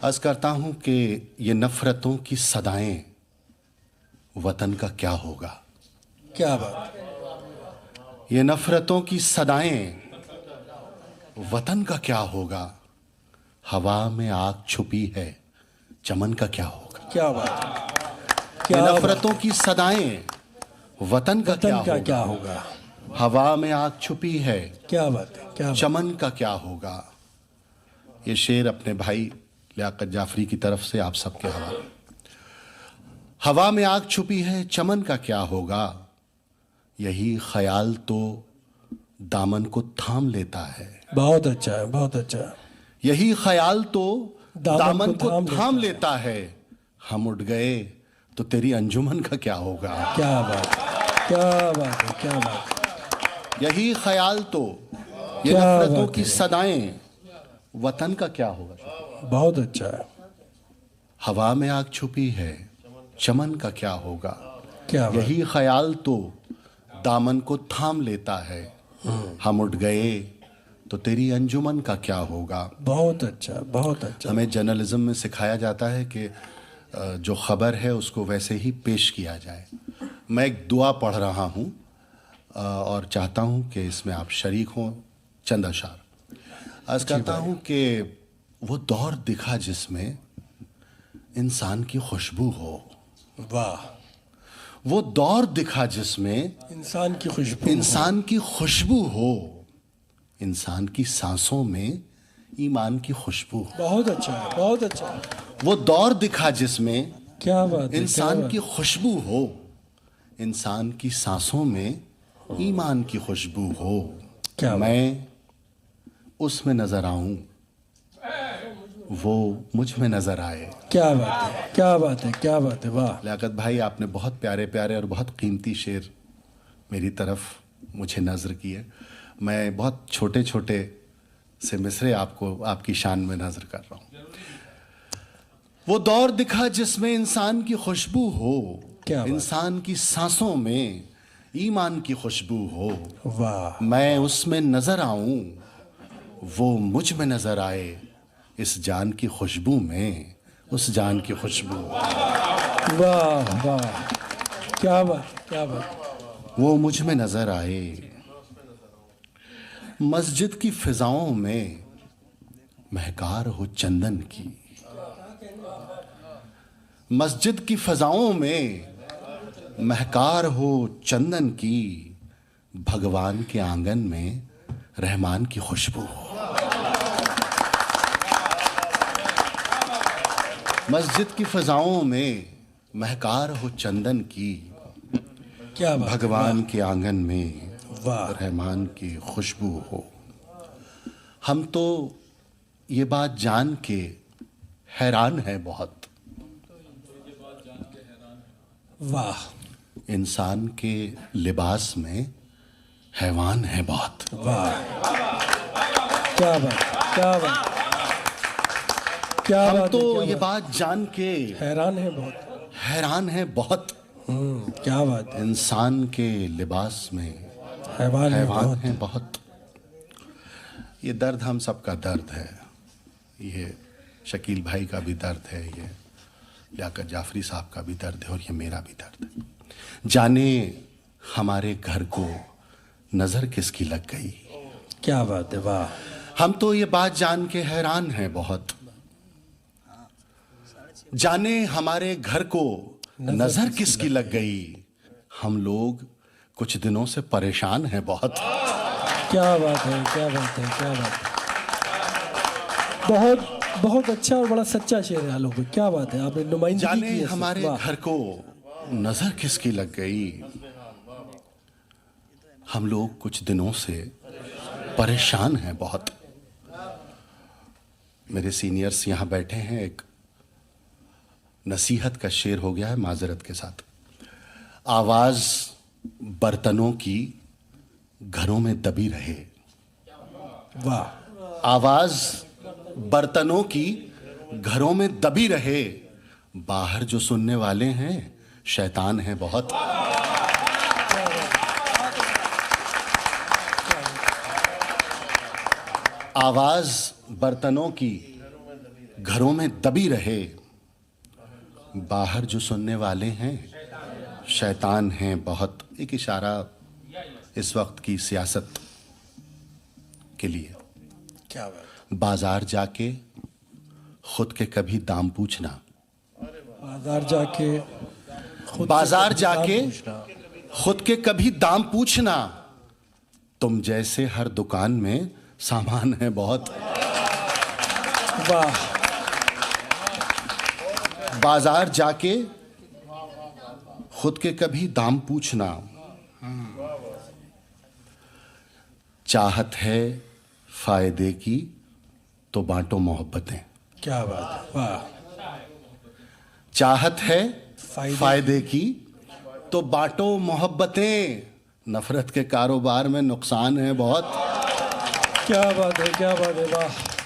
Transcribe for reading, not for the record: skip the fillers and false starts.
अर्ज करता हूं कि ये नफरतों की सदाएं वतन का क्या होगा। क्या बात। ये नफरतों की सदाएं वतन का क्या होगा। हवा में आग छुपी है, चमन का क्या होगा। क्या बात। ये क्या नफरतों की सदाएं वतन का क्या वतन का क्या होगा। होगा। हवा में आग छुपी है, क्या बात है। क्या बात। चमन का क्या होगा। ये शेर अपने भाई लियाकत जाफरी की तरफ से आप सबके हवाले। हवा में आग छुपी है, चमन का क्या होगा। यही ख्याल तो दामन को थाम लेता है। बहुत अच्छा है, बहुत अच्छा है। यही ख्याल तो दामन को थाम थाम लेता है। हम उठ गए तो तेरी अंजुमन का क्या होगा। क्या बात है। क्या बात है। क्या बात है। यही ख्याल तो, ये क्या नफरतों बात की है। सदाएं वतन का क्या होगा। बहुत अच्छा है। हवा में आग छुपी है, चमन का क्या होगा। क्या बात। यही ख्याल तो दामन को थाम लेता है। हम उठ गए तो तेरी अंजुमन का क्या होगा। बहुत अच्छा, बहुत अच्छा। हमें जर्नलिज्म में सिखाया जाता है कि जो खबर है उसको वैसे ही पेश किया जाए। मैं एक दुआ पढ़ रहा हूँ और चाहता हूँ कि इसमें आप शरीक हों। चंद अशार अर्ज करता हूँ कि वो दौर दिखा जिसमें इंसान की खुशबू हो। वाह। वो दौर दिखा जिसमें इंसान की खुशबू। इंसान की खुशबू हो। इंसान की सांसों में ईमान की खुशबू हो। बहुत अच्छा है, बहुत अच्छा है। वो दौर दिखा जिसमें क्या बात है। इंसान की खुशबू हो। इंसान की सांसों में ईमान की खुशबू हो। क्या मैं उसमें नजर आऊं, वो मुझ में नजर आए। क्या बात है। क्या बात है। क्या बात है। वाह। लियाकत भाई, आपने बहुत प्यारे प्यारे और बहुत कीमती शेर मेरी तरफ मुझे नज़र किए। मैं बहुत छोटे छोटे से मिसरे आपको आपकी शान में नज़र कर रहा हूँ। वो दौर दिखा जिसमें इंसान की खुशबू हो। क्या बात। इंसान की सांसों में ईमान की खुशबू हो। वाह। मैं उसमें नज़र आऊं, वो मुझ में नज़र आए। इस जान की खुशबू में उस जान की खुशबू। वाह वाह। क्या बात। क्या बात। वो मुझ में नज़र आए। मस्जिद की फिजाओं में महकार हो चंदन की। मस्जिद की फिजाओं में महकार हो चंदन की। भगवान के आंगन में रहमान की खुशबू हो। मस्जिद की फिजाओं में महकार हो चंदन की। क्या बात। भगवान के आंगन में वाह। रहमान की खुशबू हो। हम तो ये बात जान के हैरान हैं बहुत। वाह। इंसान के लिबास में हैवान है बहुत। वाह। क्या बात। क्या बात। क्या हम बात तो है। ये बात जान के हैरान है बहुत। हैरान हैं बहुत। क्या बात है। इंसान के लिबास में हैवान है हैवान बहुत। हैं बहुत। ये दर्द हम सबका दर्द है। ये शकील भाई का भी दर्द है, ये लियाकत जाफरी साहब का भी दर्द है और ये मेरा भी दर्द है। जाने हमारे घर को नजर किसकी लग गई। क्या बात है। वाह। हम तो ये बात जान के हैरान हैं बहुत। जाने हमारे घर को नजर किसकी लग गई। हम लोग कुछ दिनों से परेशान हैं बहुत। क्या बात है। क्या बात है। क्या बात है। बहुत बहुत अच्छा और बड़ा सच्चा शेर है आलोक भाई। क्या बात है, आपने नुमाइंदगी की जाने है। हमारे वाह। घर को नजर किसकी लग गई। हम लोग कुछ दिनों से परेशान हैं बहुत। मेरे सीनियर्स यहाँ बैठे हैं। एक नसीहत का शेर हो गया है माजरत के साथ। आवाज बर्तनों की घरों में दबी रहे। वाह। आवाज बर्तनों की घरों में दबी रहे। बाहर जो सुनने वाले हैं शैतान हैं बहुत। आवाज बर्तनों की घरों में दबी रहे, बाहर जो सुनने वाले हैं शैतान हैं बहुत। एक इशारा इस वक्त की सियासत के लिए। क्या बात। बाजार जाके खुद के कभी दाम पूछना, बाजार जाके बाजार जाके खुद के कभी दाम पूछना, तुम जैसे हर दुकान में सामान है बहुत। वाह। बाजार जाके खुद के कभी दाम पूछना, चाहत है फायदे की तो बांटो मोहब्बतें। क्या बात है। वाह। चाहत है फायदे फायदे की तो बांटो मोहब्बतें, नफरत के कारोबार में नुकसान है बहुत। क्या बात है, क्या बात है। वाह।